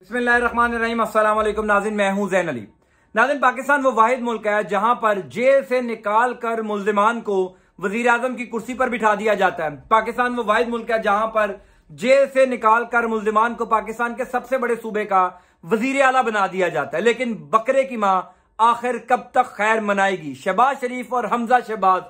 बिस्मिल्लाहिर्रहमानिर्रहीम। अस्सलाम वालेकुम नाज़रीन, मैं हूं ज़ैन अली। नाज़रीन, पाकिस्तान वो वाहिद मुल्क है जहां पर जेल से निकाल कर मुल्जिमान को वजीर आजम की कुर्सी पर बिठा दिया जाता है। पाकिस्तान वो वाहिद मुल्क है जहां पर जेल से निकाल कर मुल्जिमान को पाकिस्तान के सबसे बड़े सूबे का वजीर आला बना दिया जाता है। लेकिन बकरे की मां आखिर कब तक खैर मनाएगी? शहबाज शरीफ और हमजा शहबाज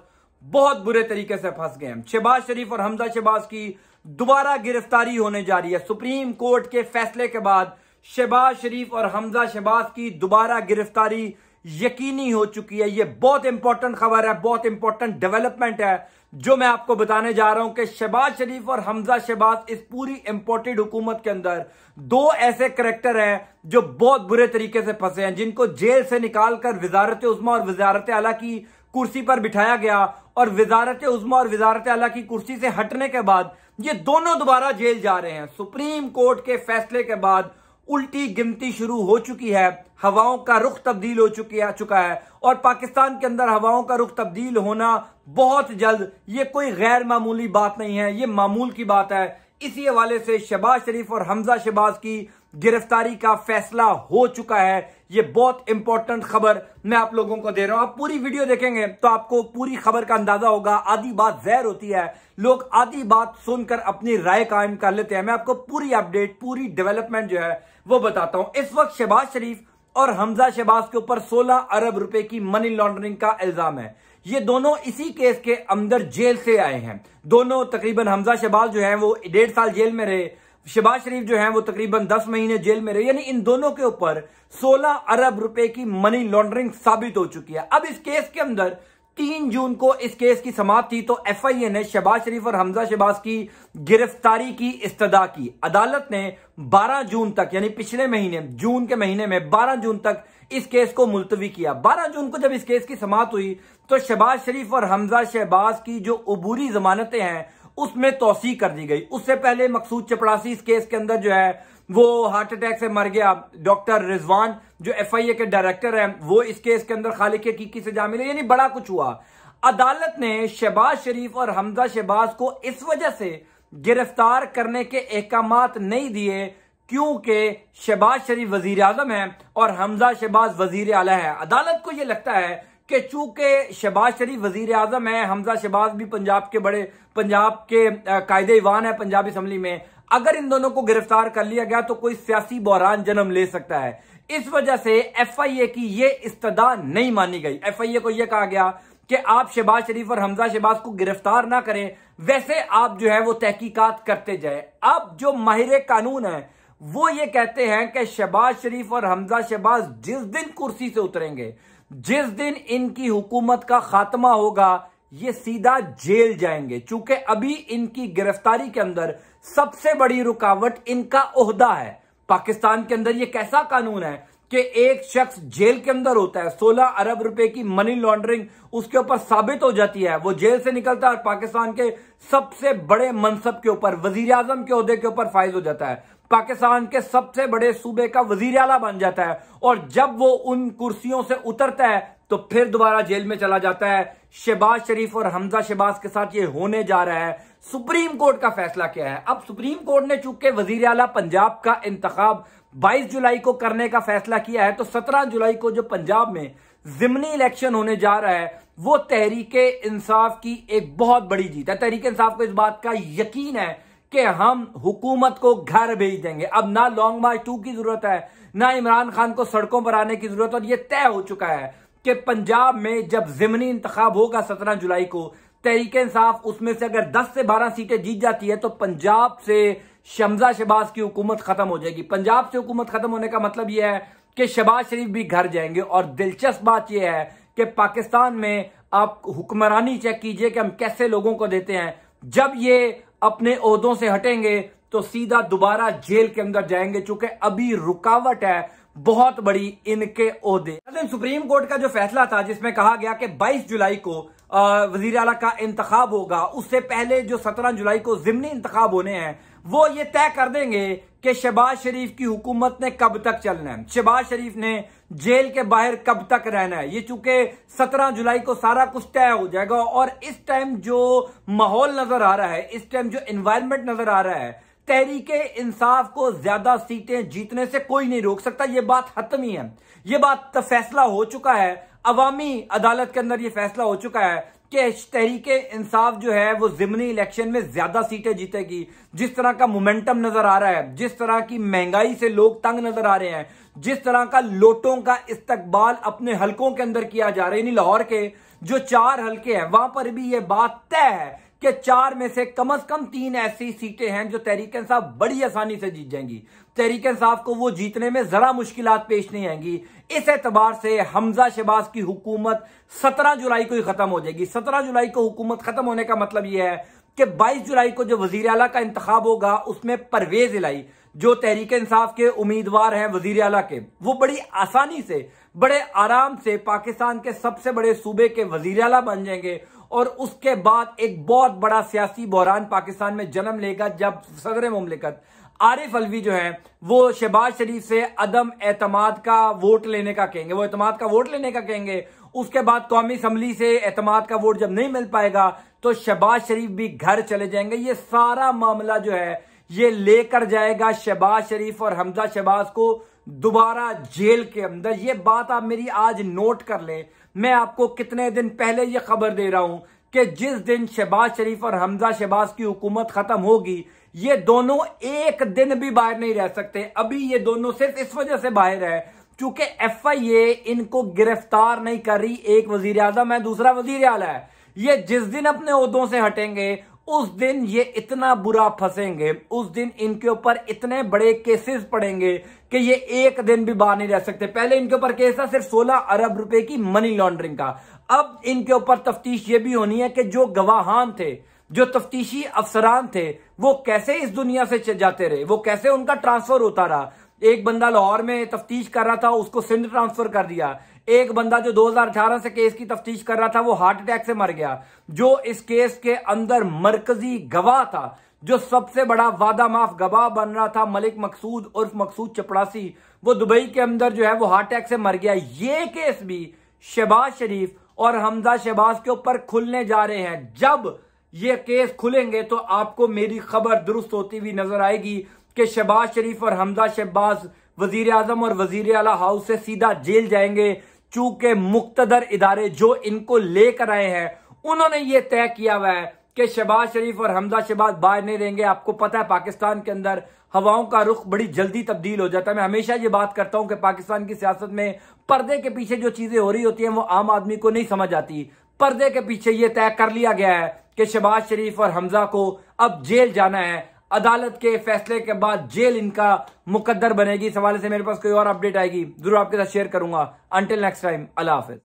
बहुत बुरे तरीके से फंस गए हैं। शहबाज शरीफ और हमजा शहबाज की दोबारा गिरफ्तारी होने जा रही है। सुप्रीम कोर्ट के फैसले के बाद शहबाज शरीफ और हमजा शहबाज की दोबारा गिरफ्तारी यकीनी हो चुकी है। यह बहुत इंपॉर्टेंट खबर है, बहुत इंपॉर्टेंट डेवलपमेंट है जो मैं आपको बताने जा रहा हूं कि शहबाज शरीफ और हमजा शहबाज इस पूरी इंपोर्टेड हुकूमत के अंदर दो ऐसे करैक्टर हैं जो बहुत बुरे तरीके से फंसे हैं, जिनको जेल से निकालकर वजारत उज़्मा और वजारत आला की कुर्सी पर बिठाया गया और वजारत उज़्मा और वजारत आला की कुर्सी से हटने के बाद ये दोनों दोबारा जेल जा रहे हैं। सुप्रीम कोर्ट के फैसले के बाद उल्टी गिनती शुरू हो चुकी है, हवाओं का रुख तब्दील हो चुका है और पाकिस्तान के अंदर हवाओं का रुख तब्दील होना बहुत जल्द, ये कोई गैर मामूली बात नहीं है, ये मामूल की बात है। इसी हवाले से शहबाज शरीफ और हमजा शहबाज की गिरफ्तारी का फैसला हो चुका है। ये बहुत इंपॉर्टेंट खबर मैं आप लोगों को दे रहा हूं। आप पूरी वीडियो देखेंगे तो आपको पूरी खबर का अंदाजा होगा। आधी बात जहर होती है, लोग आधी बात सुनकर अपनी राय कायम कर लेते हैं। मैं आपको पूरी अपडेट, पूरी डेवलपमेंट जो है वो बताता हूं। इस वक्त शहबाज शरीफ और हमजा शहबाज के ऊपर 16 अरब रुपए की मनी लॉन्ड्रिंग का इल्जाम है। ये दोनों इसी केस के अंदर जेल से आए हैं। दोनों तकरीबन, हमजा शहबाज जो है वो 1.5 साल जेल में रहे, शहबाज शरीफ जो है वो तकरीबन 10 महीने जेल में रहे। यानी इन दोनों के ऊपर 16 अरब रुपए की मनी लॉन्ड्रिंग साबित हो चुकी है। अब इस केस के अंदर 3 जून को इस केस की समाप्त थी तो एफआईए ने शहबाज शरीफ और हमजा शहबाज की गिरफ्तारी की इस्तदा की। अदालत ने 12 जून तक, यानी पिछले महीने जून के महीने में 12 जून तक इस केस को मुलतवी किया। 12 जून को जब इस केस की समाप्त हुई तो शहबाज शरीफ और हमजा शहबाज की जो अबूरी जमानतें हैं उसमें तौसी कर दी गई। उससे पहले मकसूद चपड़ासी इस केस के अंदर जो है वो हार्ट अटैक से मर गया। डॉक्टर रिजवान जो एफआईए के डायरेक्टर हैं वो इस केस के अंदर खालिक हकीकी सजा मिले। यानी बड़ा कुछ हुआ। अदालत ने शहबाज शरीफ और हमजा शहबाज को इस वजह से गिरफ्तार करने के अहकामात नहीं दिए क्योंकि शहबाज शरीफ वजीर आजम है और हमजा शहबाज वजीर आला है। अदालत को यह लगता है कि चूंकि शहबाज शरीफ वजीर आजम है, हमजा शहबाज भी पंजाब के कायदे ईवान है पंजाब असम्बली में, अगर इन दोनों को गिरफ्तार कर लिया गया तो कोई सियासी बहरान जन्म ले सकता है। इस वजह से एफआईए की यह इस्तदा नहीं मानी गई। एफआईए को यह कहा गया कि आप शहबाज शरीफ और हमजा शहबाज को गिरफ्तार ना करें, वैसे आप जो है वो तहकीकात करते जाए। अब जो माहिर कानून है वो ये कहते हैं कि शहबाज शरीफ और हमजा शहबाज जिस दिन कुर्सी से उतरेंगे, जिस दिन इनकी हुकूमत का खात्मा होगा, ये सीधा जेल जाएंगे। चूंकि अभी इनकी गिरफ्तारी के अंदर सबसे बड़ी रुकावट इनका ओहदा है। पाकिस्तान के अंदर ये कैसा कानून है कि एक शख्स जेल के अंदर होता है, 16 अरब रुपए की मनी लॉन्ड्रिंग उसके ऊपर साबित हो जाती है, वो जेल से निकलता है और पाकिस्तान के सबसे बड़े मनसब के ऊपर, वजीर आजम के ओहदे के ऊपर फाइज हो जाता है, पाकिस्तान के सबसे बड़े सूबे का वजीर आला बन जाता है और जब वो उन कुर्सियों से उतरता है तो फिर दोबारा जेल में चला जाता है। शहबाज शरीफ और हमजा शहबाज के साथ ये होने जा रहा है। सुप्रीम कोर्ट का फैसला क्या है? अब सुप्रीम कोर्ट ने चूंकि वजीर आला पंजाब का इंतखाब 22 जुलाई को करने का फैसला किया है तो 17 जुलाई को जो पंजाब में जिमनी इलेक्शन होने जा रहा है वो तहरीके इंसाफ की एक बहुत बड़ी जीत है। तहरीके इंसाफ को इस बात का यकीन है कि हम हुकूमत को घर भेज देंगे। अब ना लॉन्ग मार्च 2 की जरूरत है, ना इमरान खान को सड़कों पर आने की जरूरत, और यह तय हो चुका है कि पंजाब में जब जिमनी इंतखाब होगा 17 जुलाई को, तहरीके इंसाफ उसमें से अगर 10 से 12 सीटें जीत जाती है तो पंजाब से हमजा शहबाज की हुकूमत खत्म हो जाएगी। पंजाब से हुकूमत खत्म होने का मतलब यह है कि शहबाज शरीफ भी घर जाएंगे। और दिलचस्प बात यह है कि पाकिस्तान में आप हुक्मरानी चेक कीजिए कि हम कैसे लोगों को देते हैं। जब ये अपने ओहदों से हटेंगे तो सीधा दोबारा जेल के अंदर जाएंगे, चूंकि अभी रुकावट है बहुत बड़ी इनके ओहदे। सुप्रीम कोर्ट का जो फैसला था जिसमें कहा गया कि 22 जुलाई को वजीर आला का इंतखाब होगा, उससे पहले जो 17 जुलाई को जिमनी इंतखाब होने हैं वो ये तय कर देंगे कि शहबाज शरीफ की हुकूमत ने कब तक चलना है, शहबाज शरीफ ने जेल के बाहर कब तक रहना है। ये चूंकि 17 जुलाई को सारा कुछ तय हो जाएगा और इस टाइम जो माहौल नजर आ रहा है, इस टाइम जो एनवायरनमेंट नजर आ रहा है, तहरीके इंसाफ को ज्यादा सीटें जीतने से कोई नहीं रोक सकता। यह बात खत्म ही है, यह बात तो फैसला हो चुका है, अवामी अदालत के अंदर यह फैसला हो चुका है कि तहरीके इंसाफ जो है वो जिमनी इलेक्शन में ज्यादा सीटें जीतेगी। जिस तरह का मोमेंटम नजर आ रहा है, जिस तरह की महंगाई से लोग तंग नजर आ रहे हैं, जिस तरह का लोटों का इस्तकबाल अपने हलकों के अंदर किया जा रहा है, लाहौर के जो 4 हलके हैं वहां पर भी यह बात तय है कि 4 में से कम 3 ऐसी सीटें हैं जो तहरीक इंसाफ बड़ी आसानी से जीत जाएंगी। तहरीक इंसाफ को वो जीतने में जरा मुश्किलात पेश नहीं आएंगी। इस एतबार से हमजा शहबाज की हुकूमत 17 जुलाई को ही खत्म हो जाएगी। 17 जुलाई को हुकूमत खत्म होने का मतलब यह है कि 22 जुलाई को जो वजीर आला का इंतखाब होगा उसमें परवेज इलाही जो तहरीक इंसाफ के उम्मीदवार हैं वजीर आला के, वो बड़ी आसानी से बड़े आराम से पाकिस्तान के सबसे बड़े सूबे के वजीर आला बन जाएंगे। और उसके बाद एक बहुत बड़ा सियासी बहरान पाकिस्तान में जन्म लेगा जब सदर मुमलिकत आरिफ अलवी जो है वो शहबाज शरीफ से अदम एतमाद का वोट लेने का कहेंगे, वो एतमाद का वोट लेने का कहेंगे। उसके बाद कौमी असम्बली से एतमाद का वोट जब नहीं मिल पाएगा तो शहबाज शरीफ भी घर चले जाएंगे। ये सारा मामला जो है ये लेकर जाएगा शहबाज शरीफ और हमजा शहबाज को दोबारा जेल के अंदर। ये बात आप मेरी आज नोट कर लें। मैं आपको कितने दिन पहले ये खबर दे रहा हूं कि जिस दिन शहबाज शरीफ और हमजा शहबाज की हुकूमत खत्म होगी ये दोनों एक दिन भी बाहर नहीं रह सकते। अभी ये दोनों सिर्फ इस वजह से बाहर है क्योंकि FIA इनको गिरफ्तार नहीं कर रही। एक वजीर आजम है, दूसरा वजीर आला है। ये जिस दिन अपने ओहदों से हटेंगे उस दिन ये इतना बुरा फंसेंगे, उस दिन इनके ऊपर इतने बड़े केसेस पड़ेंगे कि ये एक दिन भी बाहर नहीं रह सकते। पहले इनके ऊपर केस था सिर्फ 16 अरब रुपए की मनी लॉन्ड्रिंग का। अब इनके ऊपर तफ्तीश ये भी होनी है कि जो गवाहान थे, जो तफ्तीशी अफसरान थे, वो कैसे इस दुनिया से जाते रहे, वो कैसे उनका ट्रांसफर होता रहा। एक बंदा लाहौर में तफ्तीश कर रहा था, उसको सिंध ट्रांसफर कर दिया। एक बंदा जो 2018 से केस की तफ्तीश कर रहा था वो हार्ट अटैक से मर गया। जो इस केस के अंदर मरकजी गवाह था, जो सबसे बड़ा वादा माफ गवाह बन रहा था, मलिक मकसूद उर्फ मकसूद चपड़ासी, वो दुबई के अंदर जो है वो हार्ट अटैक से मर गया। ये केस भी शहबाज शरीफ और हमजा शहबाज के ऊपर खुलने जा रहे हैं। जब ये केस खुलेंगे तो आपको मेरी खबर दुरुस्त होती हुई नजर आएगी कि शहबाज शरीफ और हमजा शहबाज वजीर आजम और वजीर आला हाउस से सीधा जेल जाएंगे। चूंकि मुक्तदर इदारे जो इनको लेकर आए हैं उन्होंने ये तय किया हुआ है कि शहबाज शरीफ और हमजा शहबाज बाहर नहीं रहेंगे। आपको पता है पाकिस्तान के अंदर हवाओं का रुख बड़ी जल्दी तब्दील हो जाता है। मैं हमेशा ये बात करता हूं कि पाकिस्तान की सियासत में पर्दे के पीछे जो चीजें हो रही होती हैं वो आम आदमी को नहीं समझ आती। पर्दे के पीछे ये तय कर लिया गया है कि शहबाज शरीफ और हमजा को अब जेल जाना है। अदालत के फैसले के बाद जेल इनका मुकद्दर बनेगी। इस हवाले से मेरे पास कोई और अपडेट आएगी जरूर आपके साथ शेयर करूंगा। अंटिल नेक्स्ट टाइम, अल्लाह हाफिज।